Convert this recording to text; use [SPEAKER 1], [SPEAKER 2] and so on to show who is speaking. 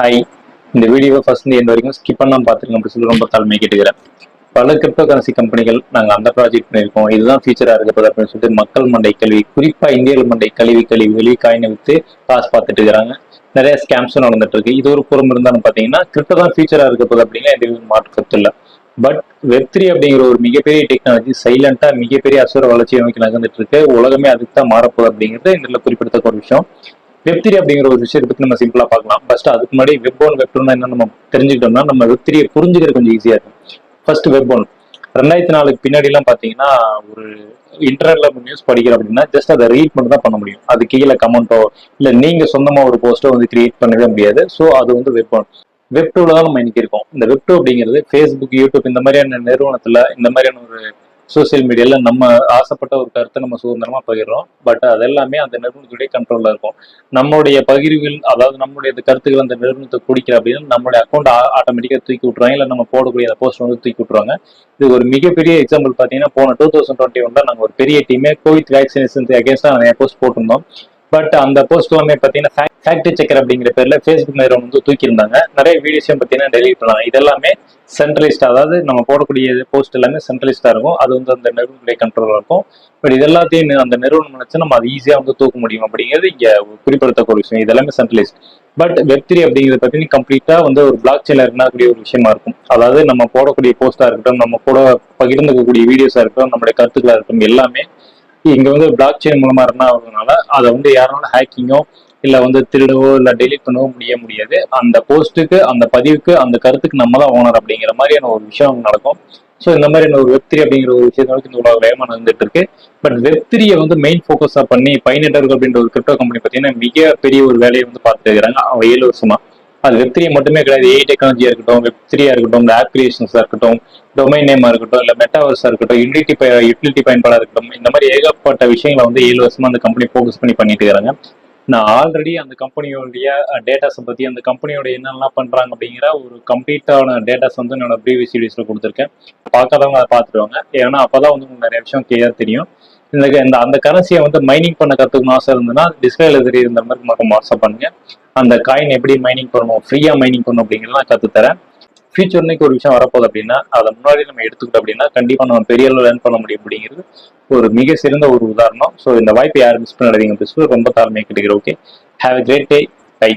[SPEAKER 1] Hi, இந்த வீடியோவை first end வரைக்கும் ஸ்கிப் பண்ணாம பார்த்துருங்க அப்படின்னு சொல்லி ரொம்ப தாழ்மை கேட்டுக்கிறேன். பல கிரிப்டோ கரன்சி கம்பெனிகள் நாங்கள் அந்த ப்ராஜெக்ட் பண்ணியிருக்கோம், இதுதான் ஃபியூச்சராக இருக்கப்போது அப்படின்னு சொல்லிட்டு மக்கள் மண்டை கல்வி, குறிப்பாக இந்தியர்கள் மண்டை வெளி காயினை விற்று காசு பார்த்துட்டு இருக்கிறாங்க. நிறைய ஸ்கேம்ஸும் நடந்துட்டு இருக்கு. இது ஒரு புறம் இருந்தாலும் பார்த்தீங்கன்னா கிரிப்டோ தான் ஃபியூச்சராக இருக்கப்போது அப்படின்னா எந்த மாற்று கருத்து இல்லை. பட் வெப்3 அப்படிங்கிற ஒரு மிகப்பெரிய டெக்னாலஜி சைலண்டா மிகப்பெரிய அசுர வளர்ச்சியை நோக்கி நகர்ந்துட்டு இருக்கு. உலகமே அதுக்கு தான் மாறப்போகுது அப்படிங்கிறது இதுல குறிப்பிடத்தக்க ஒரு விஷயம். வெப்3 அப்படிங்கிற ஒரு விஷயத்தை பத்தி நம்ம சிம்பிளா பார்க்கலாம். ஃபர்ஸ்ட் அதுக்கு முன்னாடி வெப் ஒன் வெப் டூன்னு என்ன நம்ம தெரிஞ்சுக்கிட்டோம்னா நம்ம வெப்3 புரிஞ்சுக்கிறது கொஞ்சம் ஈஸியா இருக்கும். ஃபர்ஸ்ட் வெப் ஒன் 2004 பின்னாடி எல்லாம் பாத்தீங்கன்னா ஒரு இன்டர்நெட்ல நியூஸ் படிக்கிறோம் அப்படின்னா ஜஸ்ட் அதை ரீட் மட்டும் தான் பண்ண முடியும். அது கீழே கமெண்டோ இல்ல நீங்க சொந்தமா ஒரு போஸ்டோ வந்து கிரியேட் பண்ணவே முடியாது. ஸோ அது வந்து வெப் ஒன். வெப் டூல தான் நம்ம இன்னைக்கு இருக்கோம். இந்த வெப் டூ அப்படிங்கிறது ஃபேஸ்புக், யூடியூப் இந்த மாதிரியான நிறுவனத்துல இந்த மாதிரியான ஒரு சோசியல் மீடியால நம்ம ஆசைப்பட்ட ஒரு கருத்தை நம்ம சுதந்திரமா பகிர்றோம். பட் அது எல்லாமே அந்த நிறுவனத்துடைய கண்ட்ரோல்ல இருக்கும். நம்மளுடைய பகிர்வுகள், அதாவது நம்மளுடைய கருத்துக்கள் அந்த நிறுவனத்தை குடிக்கிற அப்படின்னு நம்மளுடைய அக்கௌண்ட் ஆட்டோமேட்டிக்கா தூக்கி விட்டுருவாங்க. இல்லை நம்ம போடக்கூடிய அந்த போஸ்ட் வந்து தூக்கி விட்டுருவாங்க. இது ஒரு மிகப்பெரிய எக்ஸாம்பிள் பார்த்தீங்கன்னா போன 2021 நாங்கள் ஒரு பெரிய டீமே கோவிட் வேக்சினேஷன் அகேன்ஸ்டா நிறைய போஸ்ட் போட்டிருந்தோம். பட் அந்த போஸ்ட் எல்லாமே பார்த்தீங்கன்னா ஃபேக்ட் செக்கர் அப்படிங்கிற பேர்ல ஃபேஸ்புக் நிறுவனம் வந்து தூக்கி இருந்தாங்க. நிறைய வீடியோஸையும் பார்த்தீங்கன்னா டெலிட் பண்ணாங்க. இதெல்லாமே சென்ட்ரலைஸ்டா, அதாவது நம்ம போடக்கூடிய போஸ்ட் எல்லாமே சென்ட்ரலைஸ்டா இருக்கும். அது வந்து அந்த நிறுவனத்துடைய கண்ட்ரோல் இருக்கும். பட் இது எல்லாத்தையும் அந்த நிறுவனம் நினைச்சு நம்ம அது ஈஸியா வந்து தூக்க முடியும் அப்படிங்கிறது இங்க குறிப்பிடத்தக்க ஒரு விஷயம். இதெல்லாமே சென்ட்ரலைஸ்ட். பட் வெப்3 அப்படிங்கிறது பார்த்தீங்கன்னா கம்ப்ளீட்டா வந்து ஒரு பிளாக் செயின்ல இருக்கக்கூடிய ஒரு விஷயமா இருக்கும். அதாவது நம்ம போடக்கூடிய போஸ்டா இருக்கட்டும், நம்ம கூட பகிர்ந்துக்கக்கூடிய வீடியோஸா இருக்கட்டும், நம்மளுடைய கருத்துக்களா இருக்கட்டும், எல்லாமே இங்க வந்து பிளாக் செயின் மூலமா ரன் ஆகுறதுனால அதை வந்து யாராலும் ஹேக்கிங்கோ இல்ல வந்து திருடவோ இல்ல டெலிட் பண்ணவோ முடியாது. அந்த போஸ்ட்டுக்கு, அந்த பதிவுக்கு, அந்த கருத்துக்கு நம்ம தான் ஓனர் அப்படிங்கிற மாதிரியான ஒரு விஷயம் நடக்கும். ஸோ இந்த மாதிரியான ஒரு வெப்3 அப்படிங்கிற ஒரு விஷயத்த இந்த உலக வேகமா நடந்துட்டு இருக்கு. பட் வெப்3 வந்து மெயின் ஃபோக்கஸா பண்ணி பைநெட்வொர்க் அப்படின்ற ஒரு கிரிப்டோ கம்பெனி பார்த்தீங்கன்னா மிகப்பெரிய ஒரு வேலையை வந்து பார்த்துட்டு இருக்கிறாங்க அவங்க 7 வருஷமா. அது வெப்3 மட்டுமே கிடையாது. ஏஐ டெக்னாலஜியா இருக்கட்டும், வெப்3 இருக்கட்டும், இந்த ஆப் கிரியேஷன்ஸா இருக்கட்டும், டொமைன் நேமா இருக்கட்டும், இல்ல மெட்டாவர்ஸா இருக்கட்டும், யூட்டிலிட்டி பயன்பாடா இருக்கட்டும், இந்த மாதிரி ஏகப்பட்ட விஷயங்களை வந்து 7 வருஷமா அந்த கம்பெனி ஃபோக்கஸ் பண்ணி பண்ணிட்டு இருக்காங்க. நான் ஆல்ரெடி அந்த கம்பெனியோடைய டேட்டாஸை பத்தி, அந்த கம்பெனியோட என்னெல்லாம் பண்றாங்க அப்படிங்கிற ஒரு கம்ப்ளீட்டான டேட்டாஸ் வந்து என்னோட ப்ரீவியஸ் வீடியோஸ்ல கொடுத்துருக்கேன். பார்க்காதவங்க அதை பார்த்துருவாங்க. ஏன்னா அப்பதான் வந்து உங்களுக்கு நிறைய விஷயம் கிளியர் தெரியும். இந்த அந்த கரன்சியை வந்து மைனிங் பண்ண கற்றுக்கணும் ஆசை இருந்ததுன்னா டிஸ்பிளேல தெரியுற மாதிரி மட்டும் வாட்ஸ்அப் பண்ணுங்க. அந்த காயின் எப்படி மைனிங் பண்ணணும், ஃப்ரீயா மைனிங் பண்ணணும் அப்படிங்கிறத நான் கற்றுத்தரேன். ஃபியூச்சர்னுக்கு ஒரு விஷயம் வரப்போகுது அப்படின்னா அதை முன்னாடி நம்ம எடுத்துக்கிட்டோம் அப்படின்னா கண்டிப்பா நம்ம பெரிய அளவில் லேர்ன் பண்ண முடியும் அப்படிங்கிறது ஒரு மிக சிறந்த ஒரு உதாரணம். ஸோ இந்த வாய்ப்பை யாரும் மிஸ் பண்ணாதீங்க அப்படின்னு சொல்லி ரொம்ப தாழ்மையை கேட்டுக்கிறேன். Okay, have a great day. By.